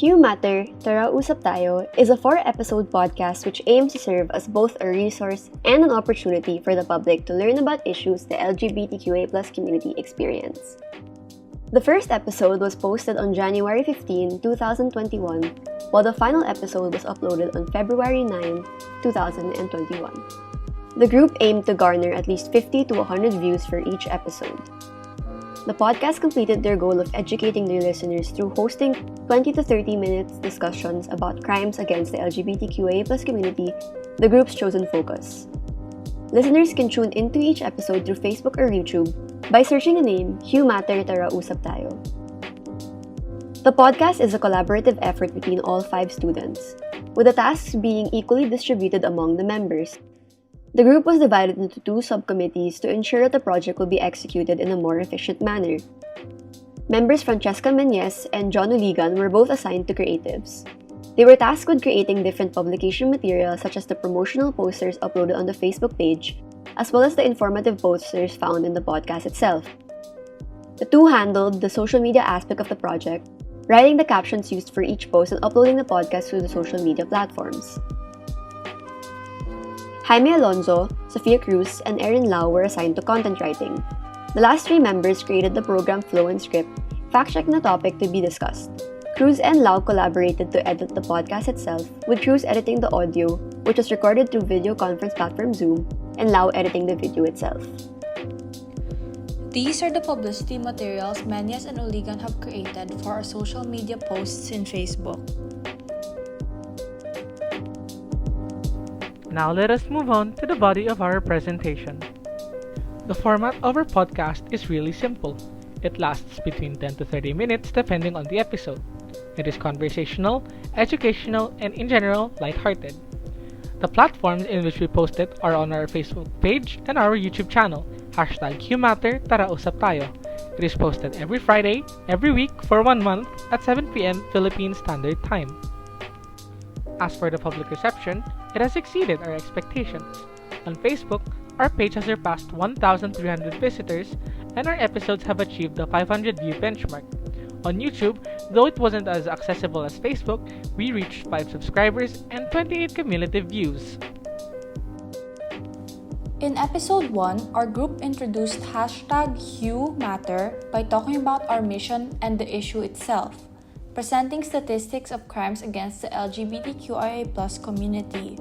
HUEMatter, Tara Usap Tayo is a 4-episode podcast which aims to serve as both a resource and an opportunity for the public to learn about issues the LGBTQA+ community experience. The first episode was posted on January 15, 2021, while the final episode was uploaded on February 9, 2021. The group aimed to garner at least 50 to 100 views for each episode. The podcast completed their goal of educating their listeners through hosting 20 to 30 minutes discussions about crimes against the LGBTQA+ community, the group's chosen focus. Listeners can tune into each episode through Facebook or YouTube by searching the name HUEMatter Tara Usap Tayo. The podcast is a collaborative effort between all 5 students, with the tasks being equally distributed among the members. The group was divided into 2 subcommittees to ensure that the project will be executed in a more efficient manner. Members Francesca Menyes and John Uligan were both assigned to creatives. They were tasked with creating different publication material such as the promotional posters uploaded on the Facebook page, as well as the informative posters found in the podcast itself. The 2 handled the social media aspect of the project, writing the captions used for each post and uploading the podcast to the social media platforms. Jaime Alonzo, Sofia Cruz, and Erin Lau were assigned to content writing. The last 3 members created the program flow and script, fact-checking the topic to be discussed. Cruz and Lau collaborated to edit the podcast itself, with Cruz editing the audio, which was recorded through video conference platform Zoom, and Lau editing the video itself. These are the publicity materials Menyes and Uligan have created for our social media posts in Facebook. Now let us move on to the body of our presentation. The format of our podcast is really simple. It lasts between 10 to 30 minutes depending on the episode. It is conversational, educational, and in general, lighthearted. The platforms in which we post it are on our Facebook page and our YouTube channel, #HUEMatter Tara Usap Tayo. It is posted every Friday, every week for 1 month at 7 p.m. Philippine Standard Time. As for the public reception, it has exceeded our expectations. On Facebook, our page has surpassed 1,300 visitors and our episodes have achieved the 500-view benchmark. On YouTube, though it wasn't as accessible as Facebook, we reached 5 subscribers and 28 cumulative views. In episode 1, our group introduced #HUEMatter by talking about our mission and the issue itself, presenting statistics of crimes against the LGBTQIA+ community.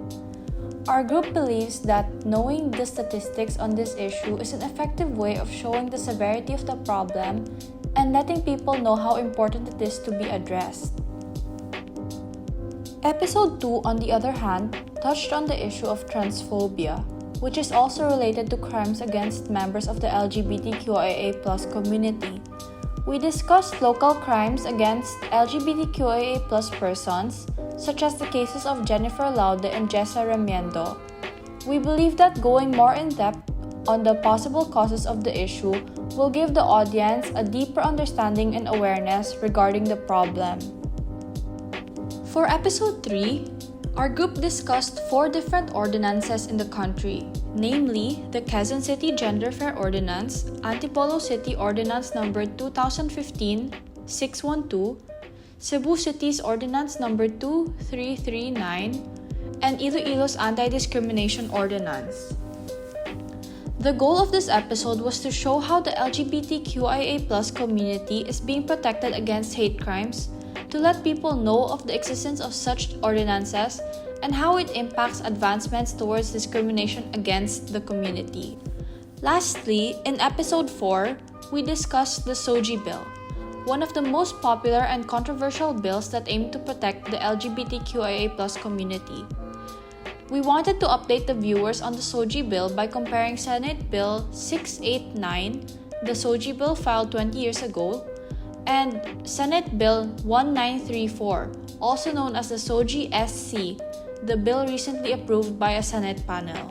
Our group believes that knowing the statistics on this issue is an effective way of showing the severity of the problem and letting people know how important it is to be addressed. Episode 2, on the other hand, touched on the issue of transphobia, which is also related to crimes against members of the LGBTQIA+ community. We discussed local crimes against LGBTQIA+ persons, such as the cases of Jennifer Laude and Jessa Remiendo. We believe that going more in depth on the possible causes of the issue will give the audience a deeper understanding and awareness regarding the problem. For episode 3, our group discussed 4 different ordinances in the country, namely the Quezon City Gender Fair Ordinance, Antipolo City Ordinance No. 2015-612, Cebu City's Ordinance No. 2339, and Iloilo's Anti-Discrimination Ordinance. The goal of this episode was to show how the LGBTQIA+ community is being protected against hate crimes, to let people know of the existence of such ordinances and how it impacts advancements towards discrimination against the community. Lastly, in episode 4, we discussed the SOGI bill, one of the most popular and controversial bills that aim to protect the LGBTQIA+ community. We wanted to update the viewers on the SOGI bill by comparing Senate Bill 689, the SOGI bill filed 20 years ago, and Senate Bill 1934, also known as the SOGI SC, the bill recently approved by a Senate panel.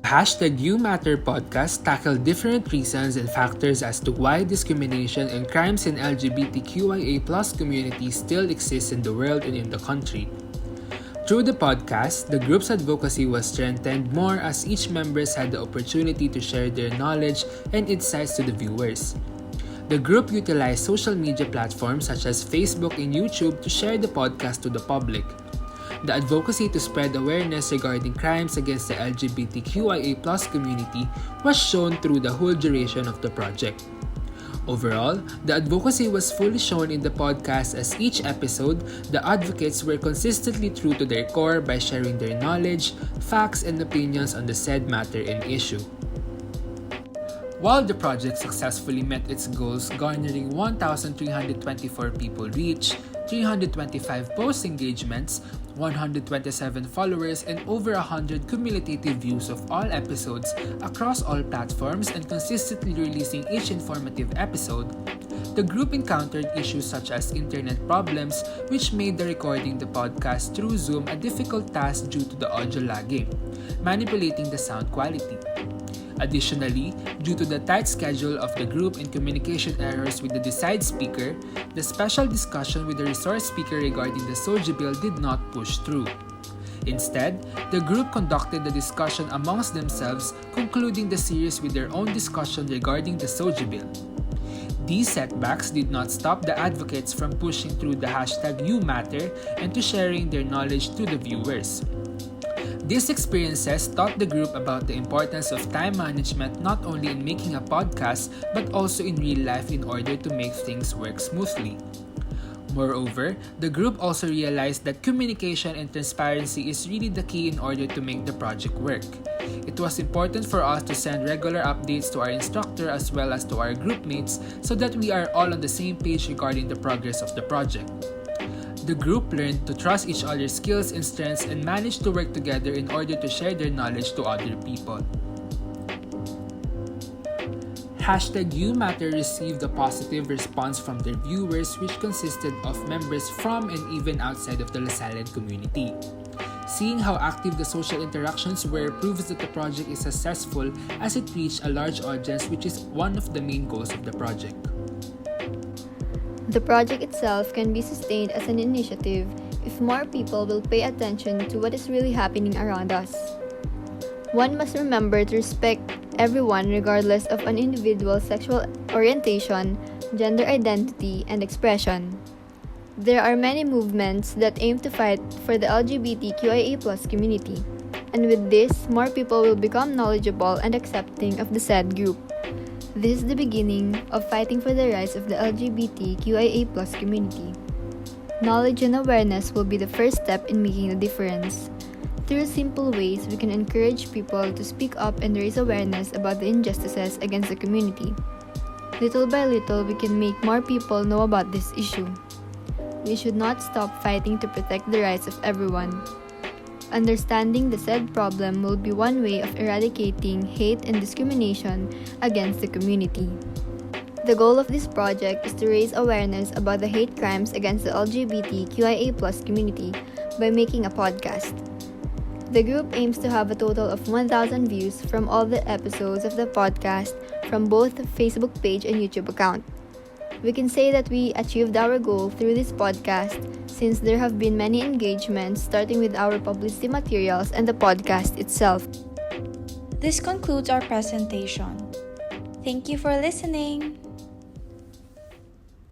#HUEMatter podcast tackle different reasons and factors as to why discrimination and crimes in LGBTQIA+ communities still exist in the world and in the country. Through the podcast, the group's advocacy was strengthened more as each members had the opportunity to share their knowledge and insights to the viewers. The group utilized social media platforms such as Facebook and YouTube to share the podcast to the public. The advocacy to spread awareness regarding crimes against the LGBTQIA+ community was shown through the whole duration of the project. Overall, the advocacy was fully shown in the podcast as each episode, the advocates were consistently true to their core by sharing their knowledge, facts, and opinions on the said matter and issue. While the project successfully met its goals, garnering 1,324 people reach, 325 post engagements, 127 followers, and over 100 cumulative views of all episodes across all platforms and consistently releasing each informative episode, the group encountered issues such as internet problems which made the recording the podcast through Zoom a difficult task due to the audio lagging, manipulating the sound quality. Additionally, due to the tight schedule of the group and communication errors with the Decide speaker, the special discussion with the resource speaker regarding the SOGI bill did not push through. Instead, the group conducted the discussion amongst themselves, concluding the series with their own discussion regarding the SOGI bill. These setbacks did not stop the advocates from pushing through the #HUEMatter and to sharing their knowledge to the viewers. These experiences taught the group about the importance of time management not only in making a podcast but also in real life in order to make things work smoothly. Moreover, the group also realized that communication and transparency is really the key in order to make the project work. It was important for us to send regular updates to our instructor as well as to our group mates so that we are all on the same page regarding the progress of the project. The group learned to trust each other's skills and strengths and managed to work together in order to share their knowledge to other people. #HUEMatter received a positive response from their viewers, which consisted of members from and even outside of the Lasallian community. Seeing how active the social interactions were proves that the project is successful as it reached a large audience, which is one of the main goals of the project. The project itself can be sustained as an initiative if more people will pay attention to what is really happening around us. One must remember to respect everyone regardless of an individual's sexual orientation, gender identity, and expression. There are many movements that aim to fight for the LGBTQIA+ community, and with this, more people will become knowledgeable and accepting of the said group. This is the beginning of fighting for the rights of the LGBTQIA+ community. Knowledge and awareness will be the first step in making a difference. Through simple ways, we can encourage people to speak up and raise awareness about the injustices against the community. Little by little, we can make more people know about this issue. We should not stop fighting to protect the rights of everyone. Understanding the said problem will be one way of eradicating hate and discrimination against the community. The goal of this project is to raise awareness about the hate crimes against the LGBTQIA+ community by making a podcast. The group aims to have a total of 1,000 views from all the episodes of the podcast from both the Facebook page and YouTube account. We can say that we achieved our goal through this podcast since there have been many engagements starting with our publicity materials and the podcast itself. This concludes our presentation. Thank you for listening.